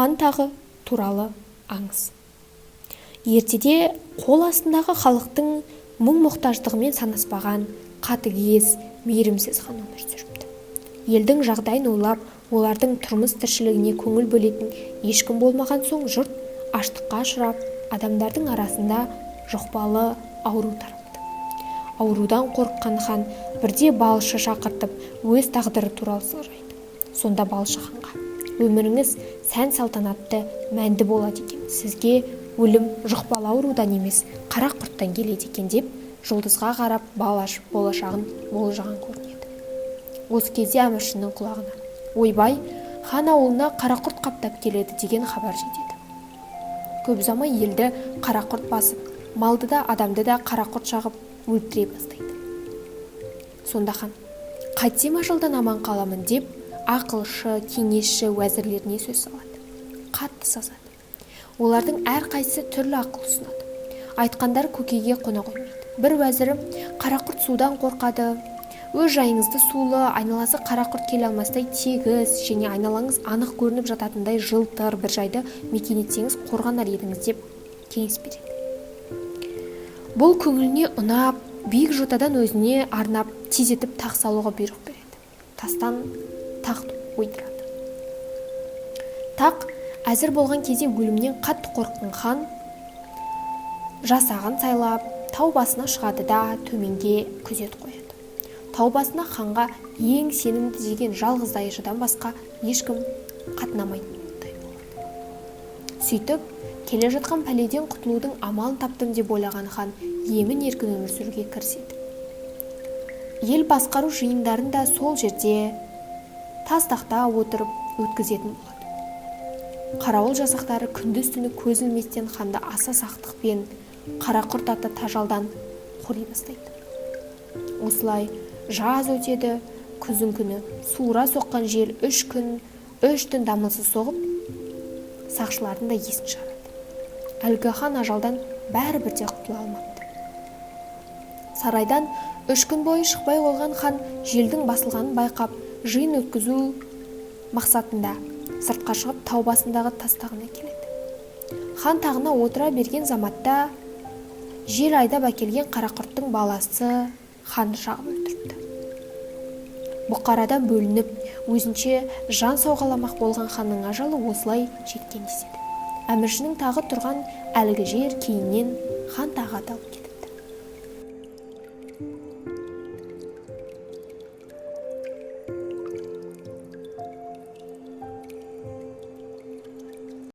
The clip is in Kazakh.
хан тағы туралы аңыз. Ертеде қол астындағы халықтың мұң-мұқтаждығымен санаспаған, қатыгез, мейірімсіз хан өмір сүріпті. Елдің жағдайын ойлап, олардың тұрмыс тіршілігіне көңіл бөлетін ешкім болмаған соң жұрт аштыққа ұшырап, адамдардың арасында жұқпалы ауру тарапты. Аурудан қорыққан хан бірде балшы шақыртып, өз тағдыры туралы сұрайды. Сонда балшы ханға: өміріңіз сән салтанатты, мәнді болады екен. Сізге өлім жұқпалы аурудан емес, қара құрттан келеді екен деп, жұлдызға қарап бал ашып болашағын болжаған көрінеді. Осы кезде әміршінің құлағына: ойбай, хан ауылына қара құрт қаптап келеді деген хабар жетеді. Көп ұзамай елді қара құрт басып, малды да адамды да қара құрт шағып өлтіре бастайды. Сонда хан: қайтсем ажалдан аман қаламын деп, ақылшы, кеңесші уәзірлеріне сөз салады. Қатты сазады. Олардың әрқайсысы түрлі ақыл ұсынады. Айтқандар көкейге қона қоймайды. Бір уәзірі: қара құрт судан қорқады, өз жайыңызды сулы, айналасы қара құрт келе алмастай тегіс және айналаңыз анық көрініп жататындай жылтыр бір жайды мекен етсеңіз қорғанар едіңіз деп кеңес береді. Бұл көңіліне ұнап, биік жотадан өзіне арнап тездетіп тақ салуға бұйрық береді. Тастан тақ ойдырады. Тақ әзір болған кезде өлімнен қатты қорыққан хан жасағын сайлап тау басына шығады да төменге күзет қояды. Тау басына ханға ең сенімді деген жалғыз дайыршыдан басқа ешкім қатынамайтындай болады. Сөйтіп, келе жатқан пәледен құтылудың амалын таптым деп ойлаған хан емін еркін өмір сүруге кіріседі. Ел басқару жиындарын да сол жерде тас тақта отырып өткізетін болады. Қарауыл жасақтары күндіз-түні көз ілместен ханды аса сақтықпен қара құрт атты тажалдан қори бастайды. Осылай жаз өтеді, күздің күні суыра соққан жел 3 күн, 3 түн дамылсыз соғып, сақшылардың да есін шығарады. Әлгі хан ажалдан бәрібір де құтыла алмапты. Сарайдан 3 күн бойы шықпай қойған хан желдің басылғанын байқап, жиын өткізу мақсатында сыртқа шығып тау басындағы тастағына келеді. Хан тағына отыра берген заматта жел айдап әкелген қарақұрттың баласы ханды шағып өлтіріпті. Бұқарадан бөлініп, өзінше жан сауғаламақ болған ханның ажалы осылай жеткен деседі. Әміршінің тағы тұрған әлгі жер кейіннен хан тағы аталып кетеді.